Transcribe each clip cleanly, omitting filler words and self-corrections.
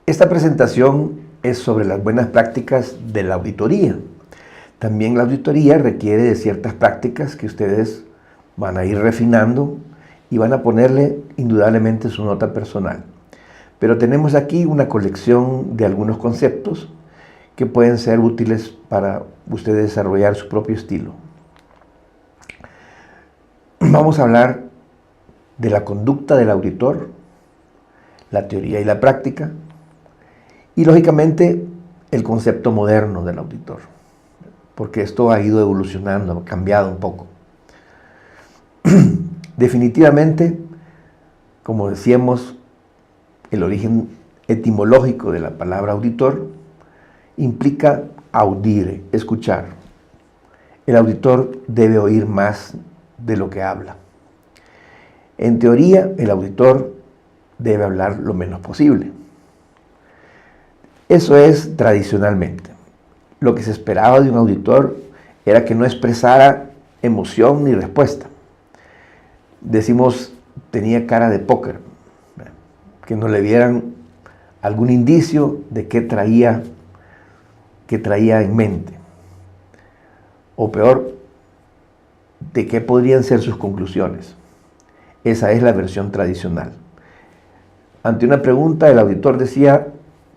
Esta presentación es sobre las buenas prácticas de la auditoría. También la auditoría requiere de ciertas prácticas que ustedes van a ir refinando y van a ponerle indudablemente su nota personal. Pero tenemos aquí una colección de algunos conceptos que pueden ser útiles para ustedes desarrollar su propio estilo. Vamos a hablar de la conducta del auditor, la teoría y la práctica, y lógicamente el concepto moderno del auditor, porque esto ha ido evolucionando, ha cambiado un poco. Definitivamente, como decíamos, el origen etimológico de la palabra auditor implica audire, escuchar. El auditor debe oír más de lo que habla. En teoría, el auditor debe hablar lo menos posible. Eso es tradicionalmente. Lo que se esperaba de un auditor era que no expresara emoción ni respuesta. Decimos, tenía cara de póker, que no le vieran algún indicio de qué traía en mente. O peor, de qué podrían ser sus conclusiones. Esa es la versión tradicional. Ante una pregunta, el auditor decía,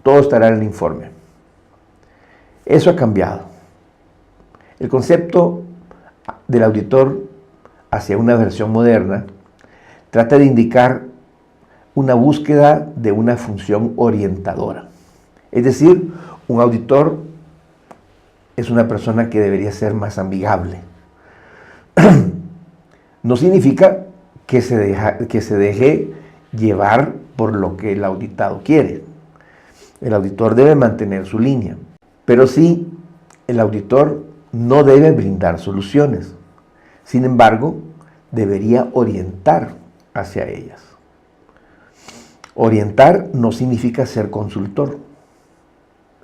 todo estará en el informe. Eso ha cambiado. El concepto del auditor hacia una versión moderna trata de indicar una búsqueda de una función orientadora. Es decir, un auditor es una persona que debería ser más amigable. No significa que se deje llevar por lo que el auditado quiere. El auditor debe mantener su línea, pero sí, el auditor no debe brindar soluciones. Sin embargo, debería orientar hacia ellas. Orientar no significa ser consultor.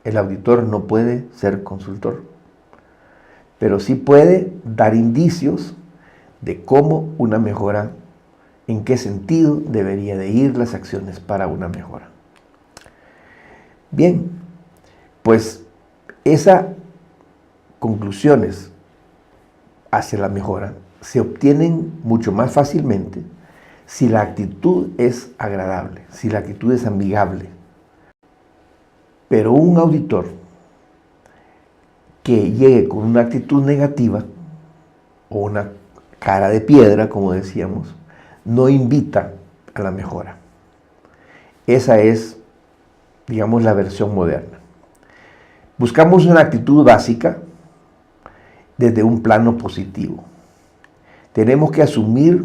El auditor no puede ser consultor, pero sí puede dar indicios de cómo una mejora, en qué sentido debería de ir las acciones para una mejora. Bien, pues esas conclusiones hacia la mejora se obtienen mucho más fácilmente si la actitud es agradable, si la actitud es amigable. Pero un auditor que llegue con una actitud negativa o una cara de piedra, como decíamos, no invita a la mejora. Esa es, digamos, la versión moderna. Buscamos una actitud básica desde un plano positivo. Tenemos que asumir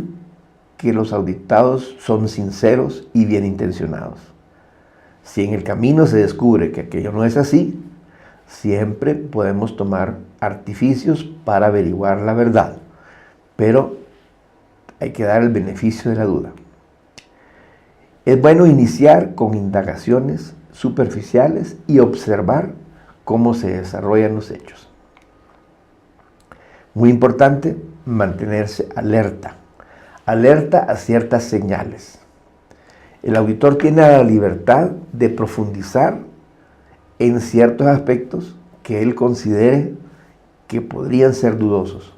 que los auditados son sinceros y bien intencionados. Si en el camino se descubre que aquello no es así, siempre podemos tomar artificios para averiguar la verdad, pero hay que dar el beneficio de la duda. Es bueno iniciar con indagaciones superficiales y observar cómo se desarrollan los hechos. Muy importante mantenerse alerta a ciertas señales. El auditor tiene la libertad de profundizar en ciertos aspectos que él considere que podrían ser dudosos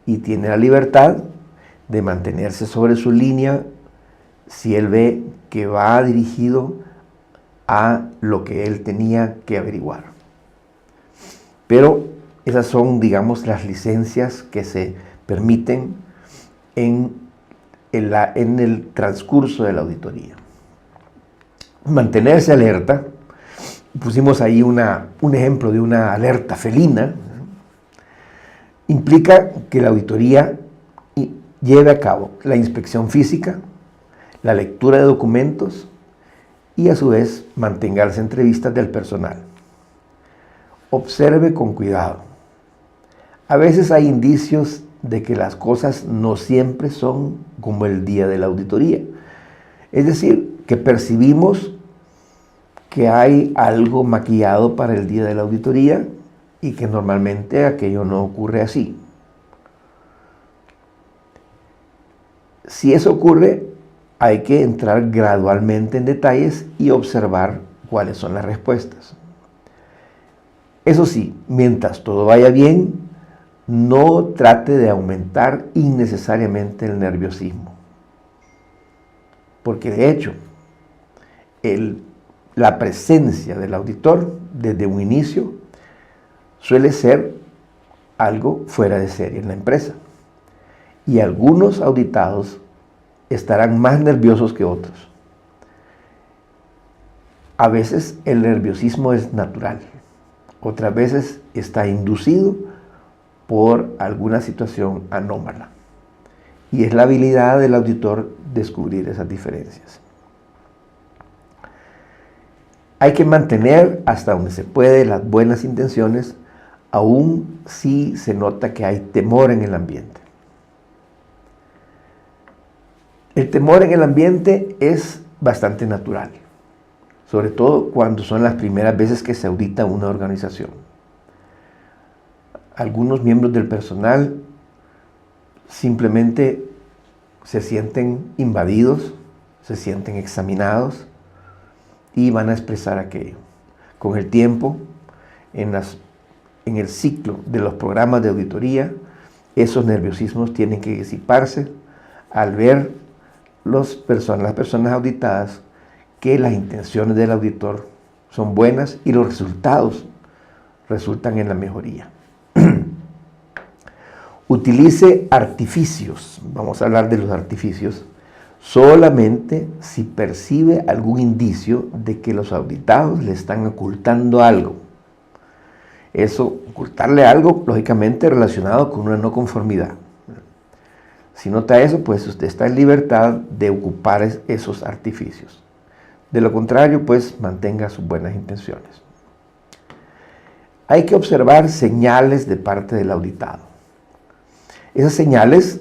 y tiene la libertad de mantenerse sobre su línea si él ve que va dirigido a lo que él tenía que averiguar. Pero esas son, digamos, las licencias que se permiten en el transcurso de la auditoría. Mantenerse alerta, pusimos ahí un ejemplo de una alerta felina, implica que la auditoría lleve a cabo la inspección física, la lectura de documentos y a su vez mantenga las entrevistas del personal. Observe con cuidado. A veces hay indicios de que las cosas no siempre son como el día de la auditoría. Es decir, que percibimos que hay algo maquillado para el día de la auditoría y que normalmente aquello no ocurre así. Si eso ocurre, hay que entrar gradualmente en detalles y observar cuáles son las respuestas. Eso sí, mientras todo vaya bien, no trate de aumentar innecesariamente el nerviosismo. Porque de hecho, la presencia del auditor desde un inicio suele ser algo fuera de serie en la empresa. Y algunos auditados estarán más nerviosos que otros. A veces el nerviosismo es natural, otras veces está inducido por alguna situación anómala. Y es la habilidad del auditor descubrir esas diferencias. Hay que mantener hasta donde se puede las buenas intenciones, aun si se nota que hay temor en el ambiente. El temor en el ambiente es bastante natural, sobre todo cuando son las primeras veces que se audita una organización. Algunos miembros del personal simplemente se sienten invadidos, se sienten examinados y van a expresar aquello. Con el tiempo, en el ciclo de los programas de auditoría, esos nerviosismos tienen que disiparse al ver las personas auditadas que las intenciones del auditor son buenas y los resultados resultan en la mejoría. Utilice artificios, vamos a hablar de los artificios, solamente si percibe algún indicio de que los auditados le están ocultando algo. Eso, ocultarle algo, lógicamente relacionado con una no conformidad. Si nota eso, pues usted está en libertad de ocupar esos artificios. De lo contrario, pues mantenga sus buenas intenciones. Hay que observar señales de parte del auditado. Esas señales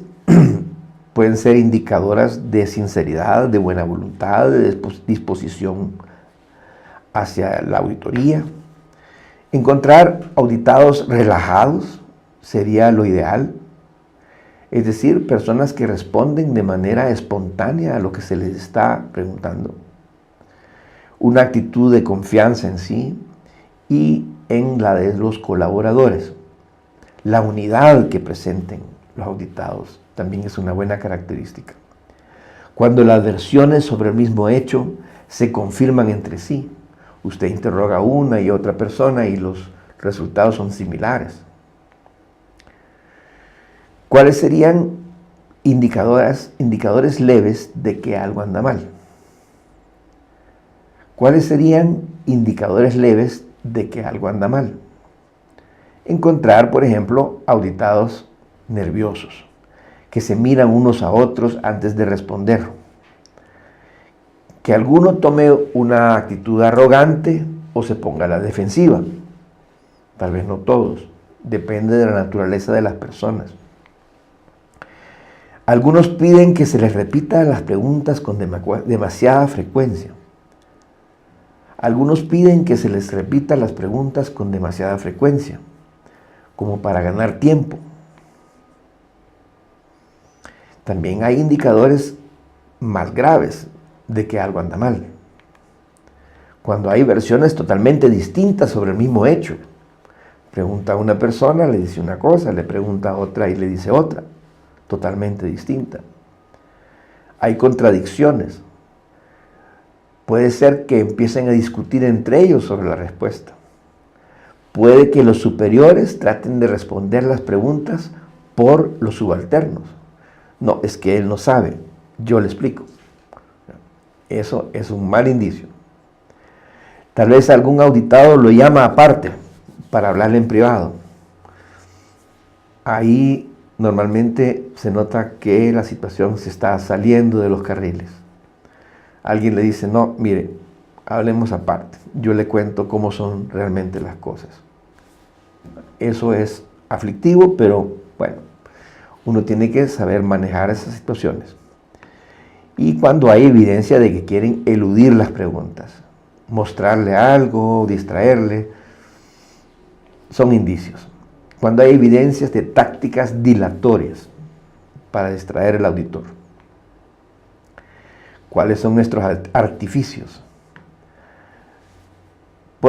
pueden ser indicadoras de sinceridad, de buena voluntad, de disposición hacia la auditoría. Encontrar auditados relajados sería lo ideal. Es decir, personas que responden de manera espontánea a lo que se les está preguntando. Una actitud de confianza en sí y en la de los colaboradores. La unidad que presenten los auditados también es una buena característica. Cuando las versiones sobre el mismo hecho se confirman entre sí, usted interroga a una y otra persona y los resultados son similares. ¿Cuáles serían indicadores leves de que algo anda mal? ¿Cuáles serían indicadores leves de que algo anda mal? Encontrar, por ejemplo, auditados nerviosos, que se miran unos a otros antes de responder. Que alguno tome una actitud arrogante o se ponga a la defensiva. Tal vez no todos, depende de la naturaleza de las personas. Algunos piden que se les repita las preguntas con demasiada frecuencia. Algunos piden que se les repita las preguntas con demasiada frecuencia, como para ganar tiempo. También hay indicadores más graves de que algo anda mal. Cuando hay versiones totalmente distintas sobre el mismo hecho. Pregunta a una persona, le dice una cosa, le pregunta a otra y le dice otra, totalmente distinta. Hay contradicciones. Puede ser que empiecen a discutir entre ellos sobre la respuesta. Puede que los superiores traten de responder las preguntas por los subalternos. No, es que él no sabe, yo le explico. Eso es un mal indicio. Tal vez algún auditado lo llama aparte para hablarle en privado. Ahí normalmente se nota que la situación se está saliendo de los carriles. Alguien le dice, no, mire, hablemos aparte. Yo le cuento cómo son realmente las cosas. Eso es aflictivo, pero bueno, uno tiene que saber manejar esas situaciones. Y cuando hay evidencia de que quieren eludir las preguntas, mostrarle algo, distraerle, son indicios. Cuando hay evidencias de tácticas dilatorias para distraer al auditor. ¿Cuáles son nuestros artificios?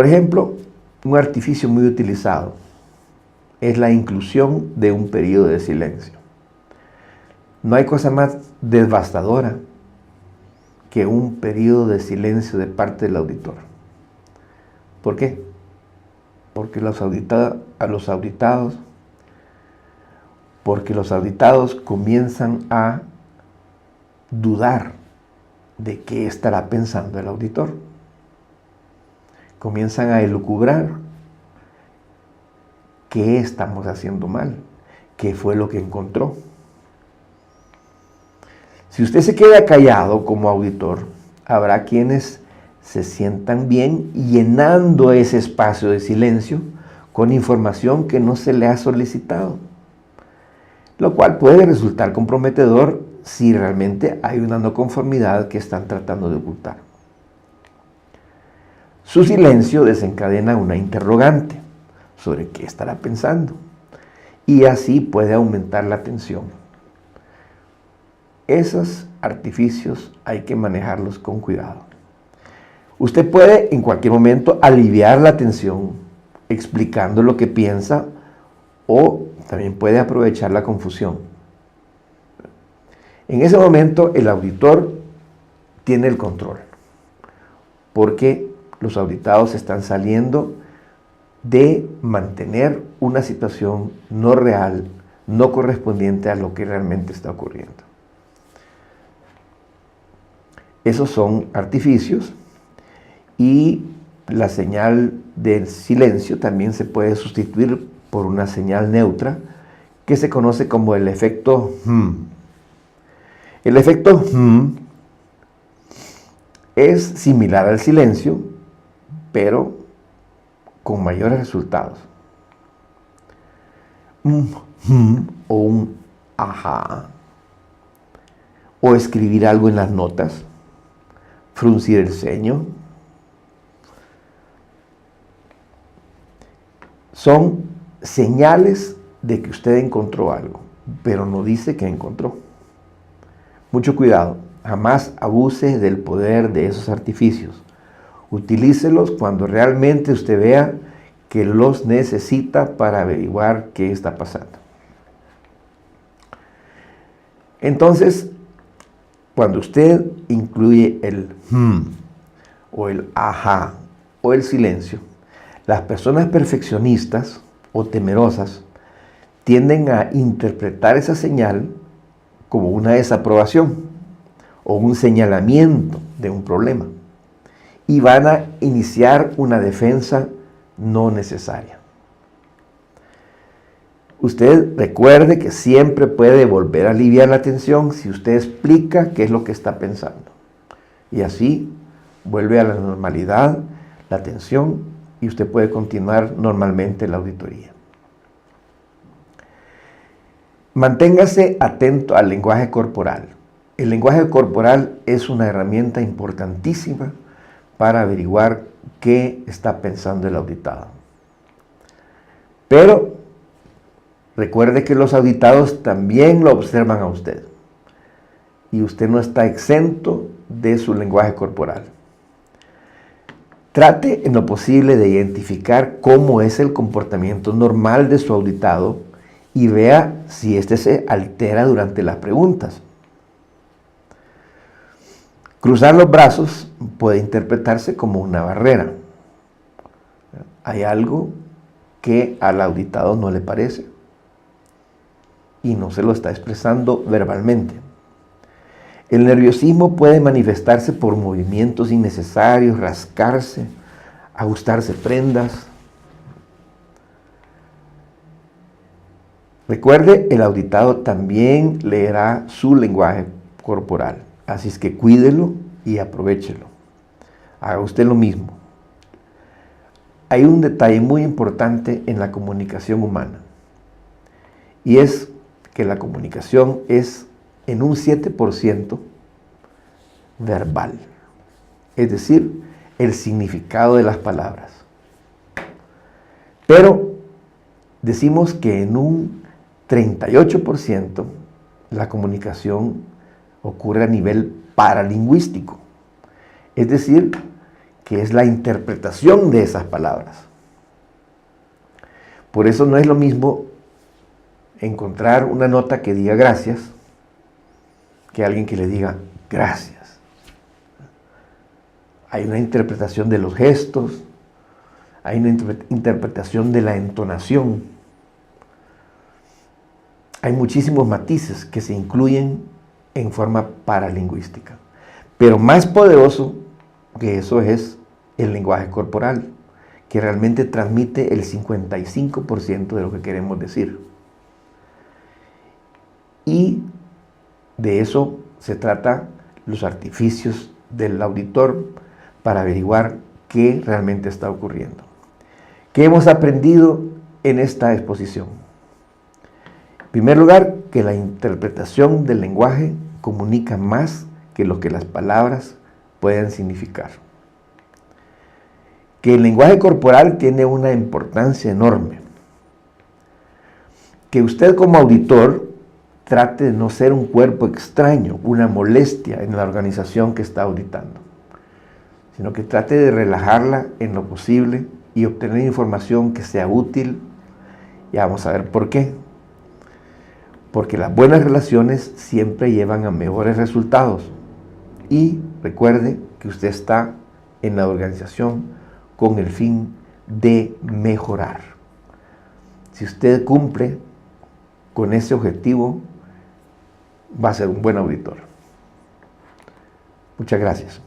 Por ejemplo, un artificio muy utilizado es la inclusión de un periodo de silencio. No hay cosa más devastadora que un periodo de silencio de parte del auditor. ¿Por qué? Porque los auditados comienzan a dudar de qué estará pensando el auditor. Comienzan a elucubrar qué estamos haciendo mal, qué fue lo que encontró. Si usted se queda callado como auditor, habrá quienes se sientan bien llenando ese espacio de silencio con información que no se le ha solicitado, lo cual puede resultar comprometedor si realmente hay una no conformidad que están tratando de ocultar. Su silencio desencadena una interrogante sobre qué estará pensando y así puede aumentar la tensión. Esos artificios hay que manejarlos con cuidado. Usted puede en cualquier momento aliviar la tensión explicando lo que piensa o también puede aprovechar la confusión. En ese momento el auditor tiene el control porque los auditados están saliendo de mantener una situación no real, no correspondiente a lo que realmente está ocurriendo. Esos son artificios y la señal del silencio también se puede sustituir por una señal neutra que se conoce como el efecto El efecto es similar al silencio, pero con mayores resultados. O un ajá. O escribir algo en las notas. Fruncir el ceño. Son señales de que usted encontró algo, pero no dice que encontró. Mucho cuidado, jamás abuse del poder de esos artificios. Utilícelos cuando realmente usted vea que los necesita para averiguar qué está pasando. Entonces, cuando usted incluye el o el ajá o el silencio, las personas perfeccionistas o temerosas tienden a interpretar esa señal como una desaprobación o un señalamiento de un problema y van a iniciar una defensa no necesaria. Usted recuerde que siempre puede volver a aliviar la tensión si usted explica qué es lo que está pensando. Y así vuelve a la normalidad la tensión y usted puede continuar normalmente la auditoría. Manténgase atento al lenguaje corporal. El lenguaje corporal es una herramienta importantísima para averiguar qué está pensando el auditado. Pero recuerde que los auditados también lo observan a usted. Y usted no está exento de su lenguaje corporal. Trate en lo posible de identificar cómo es el comportamiento normal de su auditado y vea si éste se altera durante las preguntas. Cruzar los brazos puede interpretarse como una barrera. Hay algo que al auditado no le parece y no se lo está expresando verbalmente. El nerviosismo puede manifestarse por movimientos innecesarios, rascarse, ajustarse prendas. Recuerde, el auditado también leerá su lenguaje corporal, así es que cuídelo y aprovéchelo. Haga usted lo mismo. Hay un detalle muy importante en la comunicación humana y es que la comunicación es en un 7% verbal, es decir, el significado de las palabras. Pero decimos que en un 38% la comunicación ocurre a nivel paralingüístico, es decir, que es la interpretación de esas palabras. Por eso no es lo mismo encontrar una nota que diga gracias que alguien que le diga gracias. Hay una interpretación de los gestos, hay una interpretación de la entonación. Hay muchísimos matices que se incluyen en forma paralingüística. Pero más poderoso que eso es el lenguaje corporal, que realmente transmite el 55% de lo que queremos decir. Y de eso se trata los artificios del auditor para averiguar qué realmente está ocurriendo. ¿Qué hemos aprendido en esta exposición? En primer lugar, que la interpretación del lenguaje comunica más que lo que las palabras pueden significar. Que el lenguaje corporal tiene una importancia enorme. Que usted como auditor trate de no ser un cuerpo extraño, una molestia en la organización que está auditando, sino que trate de relajarla en lo posible y obtener información que sea útil. Y vamos a ver por qué. Porque las buenas relaciones siempre llevan a mejores resultados. Y recuerde que usted está en la organización con el fin de mejorar. Si usted cumple con ese objetivo, va a ser un buen auditor. Muchas gracias.